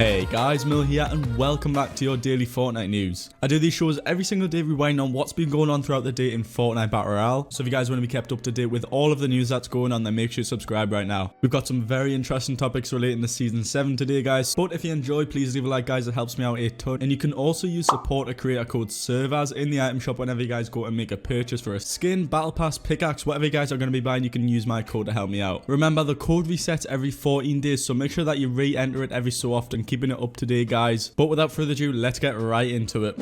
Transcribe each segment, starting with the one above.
Hey guys, Merl here and welcome back to your daily Fortnite news. I do these shows every single day rewinding on what's been going on throughout the day in Fortnite Battle Royale. So if you guys want to be kept up to date with all of the news that's going on, then make sure you subscribe right now. We've got some very interesting topics relating to Season 7 today guys. But if you enjoy, please leave a like guys, it helps me out a ton. And you can also use supporter creator code SERVERS in the item shop whenever you guys go and make a purchase for a skin, battle pass, pickaxe, whatever you guys are going to be buying, you can use my code to help me out. Remember, the code resets every 14 days, so make sure that you re-enter it every so often, keeping it up to date guys. But without further ado, let's get right into it.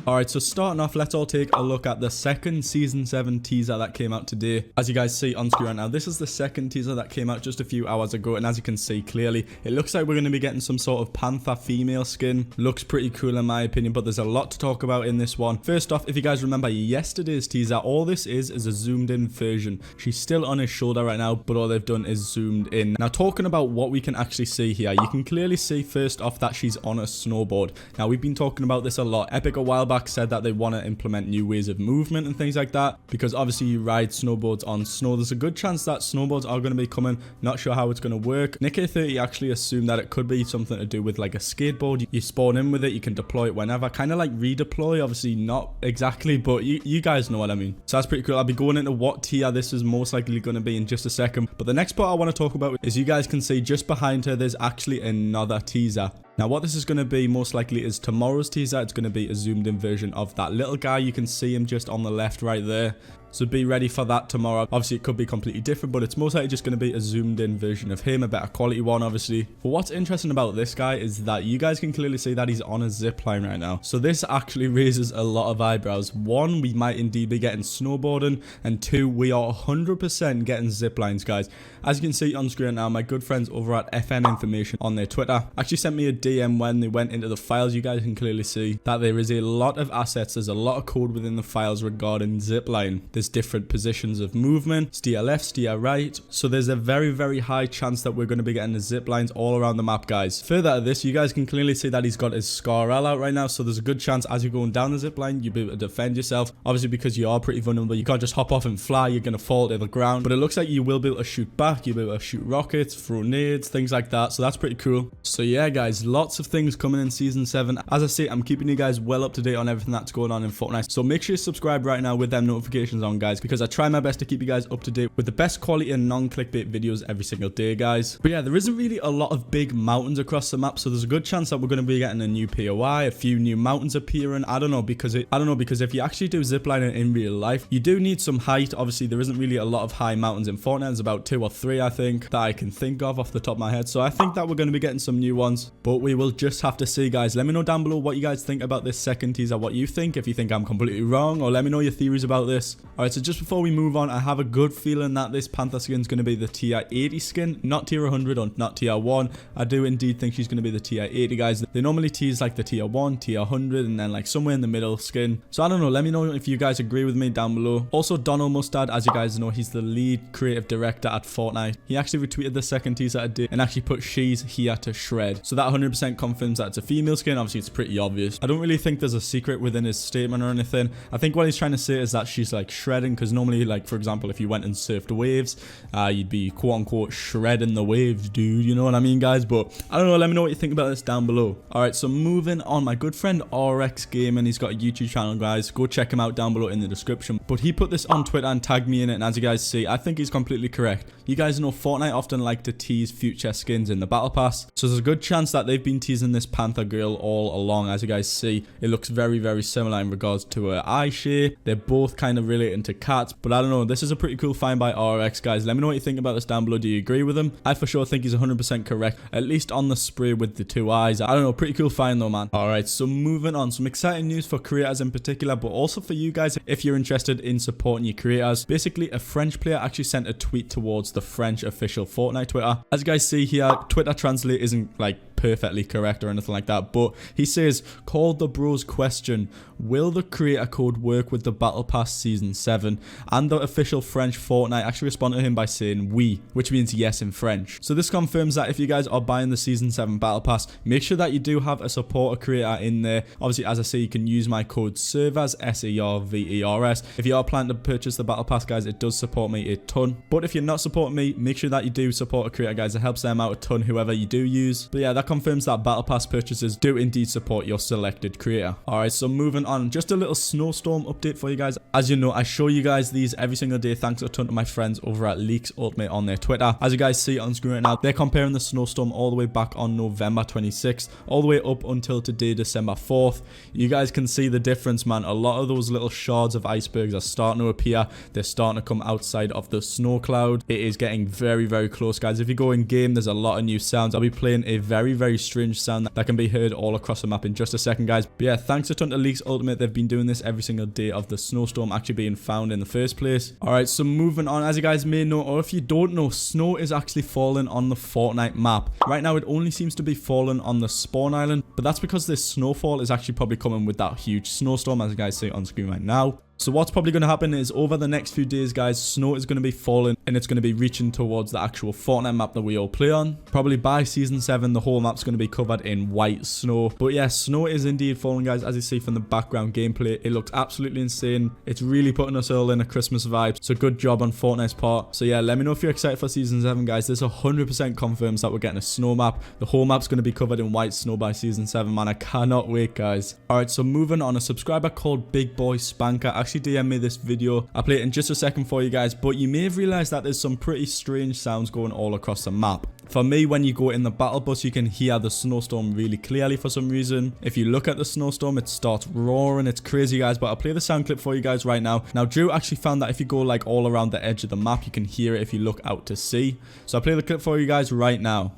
Alright, so starting off, let's all take a look at the second Season 7 teaser that came out today. As you guys see on screen right now, this is the second teaser that came out just a few hours ago, and as you can see clearly, it looks like we're going to be getting some sort of Panther female skin. Looks pretty cool in my opinion, but there's a lot to talk about in this one. First off, if you guys remember yesterday's teaser, all this is a zoomed in version. She's still on his shoulder right now, but all they've done is zoomed in. Now, talking about what we can actually see here, you can clearly see first off that she's on a snowboard. Now, we've been talking about this a lot. Epic a while back said that they want to implement new ways of movement and things like that, because obviously you ride snowboards on snow. There's a good chance that snowboards are going to be coming. Not sure how it's going to work. Nick30 actually assumed that it could be something to do with like a skateboard. You spawn in with it, you can deploy it whenever, kind of like redeploy. Obviously not exactly, but you guys know what I mean. So that's pretty cool. I'll be going into what tier this is most likely going to be in just a second, but the next part I want to talk about is, you guys can see just behind her there's actually another teaser. Now, what this is going to be most likely is tomorrow's teaser. It's going to be a zoomed in version of that little guy. You can see him just on the left right there. So be ready for that tomorrow. Obviously, it could be completely different, but it's most likely just going to be a zoomed in version of him, a better quality one, obviously. But what's interesting about this guy is that you guys can clearly see that he's on a zipline right now. So this actually raises a lot of eyebrows. One, we might indeed be getting snowboarding, and two, we are 100% getting ziplines, guys. As you can see on screen now, my good friends over at FN Information on their Twitter actually sent me a DM when they went into the files. You guys can clearly see that there is a lot of assets. There's a lot of code within the files regarding zipline. There's different positions of movement, steer left, steer right. So there's a very, very high chance that we're going to be getting the zip lines all around the map, guys. Further to this, you guys can clearly see that he's got his Scarrel out right now. So there's a good chance as you're going down the zip line, you'll be able to defend yourself. Obviously, because you are pretty vulnerable, you can't just hop off and fly. You're going to fall to the ground. But it looks like you will be able to shoot back. You'll be able to shoot rockets, throw nades, things like that. So that's pretty cool. So yeah, guys, lots of things coming in Season 7. As I say, I'm keeping you guys well up to date on everything that's going on in Fortnite. So make sure you subscribe right now with them notifications on, guys, because I try my best to keep you guys up to date with the best quality and non-clickbait videos every single day, guys. But yeah, there isn't really a lot of big mountains across the map, so there's a good chance that we're going to be getting a new POI, a few new mountains appearing. I don't know, because if you actually do ziplining in real life, you do need some height. Obviously, there isn't really a lot of high mountains in Fortnite. There's about 2 or 3, I think, that I can think of off the top of my head. So I think that we're going to be getting some new ones, but we will just have to see, guys. Let me know down below what you guys think about this second teaser, what you think, if you think I'm completely wrong, or let me know your theories about this. All right, so just before we move on, I have a good feeling that this Panther skin is going to be the tier 80 skin, not tier 100 or not tier 1. I do indeed think she's going to be the tier 80, guys. They normally tease like the tier 1, tier 100, and then like somewhere in the middle skin. So I don't know. Let me know if you guys agree with me down below. Also, Donald Mustard, as you guys know, he's the lead creative director at Fortnite. He actually retweeted the second teaser I did and actually put "she's here to shred." So that 100% confirms that it's a female skin. Obviously, it's pretty obvious. I don't really think there's a secret within his statement or anything. I think what he's trying to say is that she's like shredding, because normally, like for example, if you went and surfed waves, you'd be quote unquote shredding the waves, dude. You know what I mean, guys? But I don't know. Let me know what you think about this down below. All right, so moving on, my good friend RX Gaming, he's got a YouTube channel, guys. Go check him out down below in the description. But he put this on Twitter and tagged me in it, and as you guys see, I think he's completely correct. You guys know Fortnite often like to tease future skins in the battle pass, so there's a good chance that they've been teasing this Panther girl all along. As you guys see, it looks very, very similar in regards to her eye shape. They're both kind of relating to cats, but I don't know. This is a pretty cool find by RX, guys. Let me know what you think about this down below. Do you agree with him? I for sure think he's 100% correct, at least on the spray with the 2 eyes. I don't know, pretty cool find though, man. All right, so moving on, some exciting news for creators in particular, but also for you guys if you're interested in supporting your creators. Basically, a French player actually sent a tweet towards the French official Fortnite Twitter. As you guys see here, Twitter translate isn't like perfectly correct or anything like that, but he says, called the bros question, will the creator code work with the battle pass season 7? And the official French Fortnite actually responded to him by saying oui, which means yes in French. So this confirms that if you guys are buying the season 7 battle pass, make sure that you do have a supporter creator in there. Obviously, as I say, you can use my code SERVERS, SERVERS. If you are planning to purchase the battle pass, guys, it does support me a ton. But if you're not supporting me, make sure that you do support a creator, guys. It helps them out a ton, whoever you do use. But yeah, that confirms that Battle Pass purchases do indeed support your selected creator. Alright, so moving on, just a little snowstorm update for you guys. As you know, I show you guys these every single day thanks a ton to my friends over at Leaks Ultimate on their Twitter. As you guys see on screen right now, they're comparing the snowstorm all the way back on November 26th, all the way up until today, December 4th. You guys can see the difference, man. A lot of those little shards of icebergs are starting to appear. They're starting to come outside of the snow cloud. It is getting very, very close, guys. If you go in game, there's a lot of new sounds. I'll be playing a very, very strange sound that can be heard all across the map in just a second, guys. But yeah, thanks a ton to Leaks Ultimate. They've been doing this every single day of the snowstorm actually being found in the first place. Alright, so moving on, as you guys may know, or if you don't know, snow is actually falling on the Fortnite map. Right now, it only seems to be falling on the spawn island, but that's because this snowfall is actually probably coming with that huge snowstorm, as you guys see on screen right now. So what's probably going to happen is over the next few days, guys, snow is going to be falling and it's going to be reaching towards the actual Fortnite map that we all play on. Probably by season 7, the whole map's going to be covered in white snow. But yeah, snow is indeed falling, guys, as you see from the background gameplay. It looks absolutely insane. It's really putting us all in a Christmas vibe. So good job on Fortnite's part. So yeah, let me know if you're excited for season 7, guys. This 100% confirms that we're getting a snow map. The whole map's going to be covered in white snow by season 7, man. I cannot wait, guys. Alright, so moving on, a subscriber called Big Boy Spanker actually DM'd me this video. I'll play it in just a second for you guys, but you may have realized that there's some pretty strange sounds going all across the map. For me, when you go in the battle bus, you can hear the snowstorm really clearly for some reason. If you look at the snowstorm, it starts roaring. It's crazy, guys, but I'll play the sound clip for you guys right now. Now, Drew actually found that if you go like all around the edge of the map, you can hear it if you look out to sea. So I'll play the clip for you guys right now.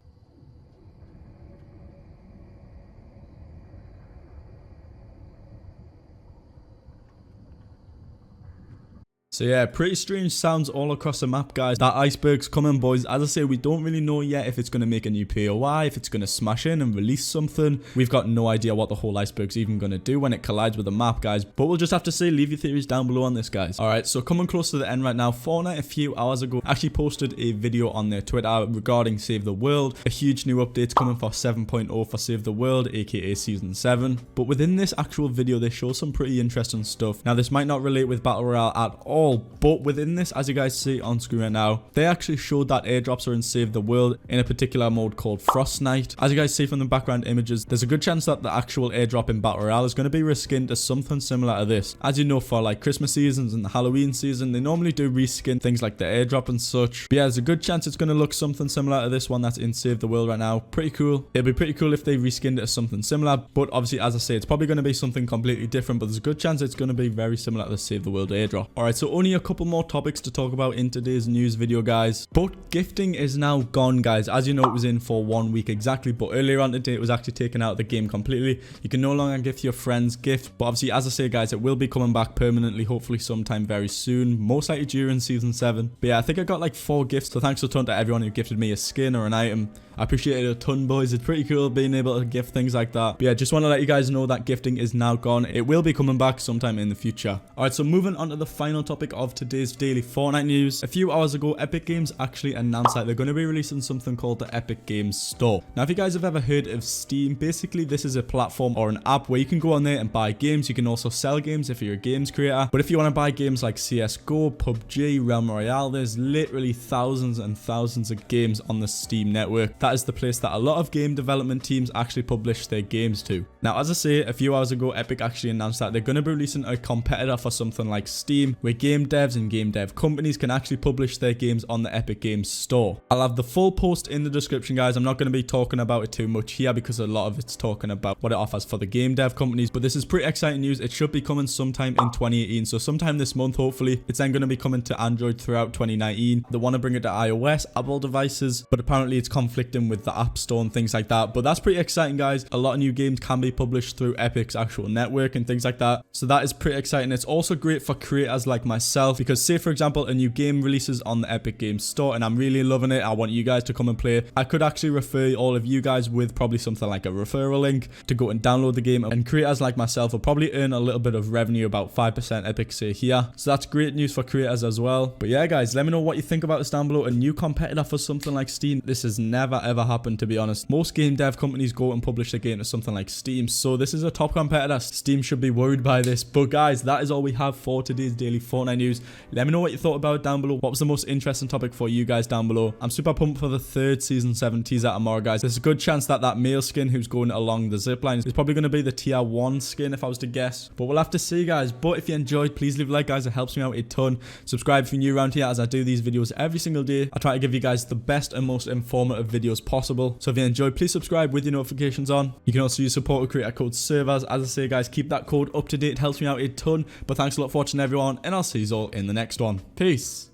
So yeah, pretty strange sounds all across the map, guys. That iceberg's coming, boys. As I say, we don't really know yet if it's going to make a new POI, if it's going to smash in and release something. We've got no idea what the whole iceberg's even going to do when it collides with the map, guys. But we'll just have to see. Leave your theories down below on this, guys. Alright, so coming close to the end right now, Fortnite a few hours ago actually posted a video on their Twitter regarding Save the World. A huge new update coming for 7.0 for Save the World, aka Season 7. But within this actual video, they show some pretty interesting stuff. Now, this might not relate with Battle Royale at all, but within this, as you guys see on screen right now, they actually showed that airdrops are in Save the World in a particular mode called Frostnite. As you guys see from the background images, there's a good chance that the actual airdrop in Battle Royale is going to be reskinned to something similar to this. As you know, for like Christmas seasons and the Halloween season, they normally do reskin things like the airdrop and such. But yeah, there's a good chance it's going to look something similar to this one that's in Save the World right now. Pretty cool. It'd be pretty cool if they reskinned it as something similar, but obviously, as I say, it's probably going to be something completely different, but there's a good chance it's going to be very similar to the Save the World airdrop. Alright, so only a couple more topics to talk about in today's news video, guys. But gifting is now gone, guys. As you know, it was in for 1 week exactly, but earlier on today, it was actually taken out of the game completely. You can no longer gift your friends gifts, but obviously, as I say, guys, it will be coming back permanently, hopefully sometime very soon, most likely during Season 7. But yeah, I think I got like 4 gifts, so thanks a ton to everyone who gifted me a skin or an item. I appreciate it a ton, boys. It's pretty cool being able to gift things like that. But yeah, just want to let you guys know that gifting is now gone. It will be coming back sometime in the future. Alright, so moving on to the final topic of today's daily Fortnite news. A few hours ago, Epic Games actually announced that they're going to be releasing something called the Epic Games Store. Now, if you guys have ever heard of Steam, basically this is a platform or an app where you can go on there and buy games. You can also sell games if you're a games creator. But if you want to buy games like CSGO, PUBG, Royale, there's literally thousands and thousands of games on the Steam network. That is the place that a lot of game development teams actually publish their games to. Now, as I say, a few hours ago, Epic actually announced that they're going to be releasing a competitor for something like Steam, where game devs and game dev companies can actually publish their games on the Epic Games Store. I'll have the full post in the description, guys. I'm not going to be talking about it too much here because a lot of it's talking about what it offers for the game dev companies, but this is pretty exciting news. It should be coming sometime in 2018, so sometime this month, hopefully. It's then going to be coming to Android throughout 2019. They want to bring it to iOS, Apple devices, but apparently it's conflicting with the App Store and things like that. But that's pretty exciting, guys. A lot of new games can be published through Epic's actual network and things like that. So that is pretty exciting. It's also great for creators like myself because, say for example, a new game releases on the Epic Games Store and I'm really loving it. I want you guys to come and play. I could actually refer all of you guys with probably something like a referral link to go and download the game, and creators like myself will probably earn a little bit of revenue, about 5% Epic say here. So that's great news for creators as well. But yeah, guys, let me know what you think about this down below. A new competitor for something like Steam. This has never ever happened, to be honest. Most game dev companies go and publish their game to something like Steam, so this is a top competitor. Steam should be worried by this. But guys, that is all we have for today's daily Fortnite Fortnite news. Let me know what you thought about it down below. What was the most interesting topic for you guys down below? I'm super pumped for the 3rd Season 7 teaser tomorrow, guys. There's a good chance that Merl skin who's going along the Ziplines is probably going to be the tier 1 skin if I was to guess. But we'll have to see, guys. But if you enjoyed, please leave a like, guys. It helps me out a ton. Subscribe if you're new around here, as I do these videos every single day. I try to give you guys the best and most informative videos possible. So if you enjoyed, please subscribe with your notifications on. You can also use support to create a code servers. As I say, guys, keep that code up to date. It helps me out a ton. But thanks a lot for watching, everyone, and I'll see you all in the next one. Peace.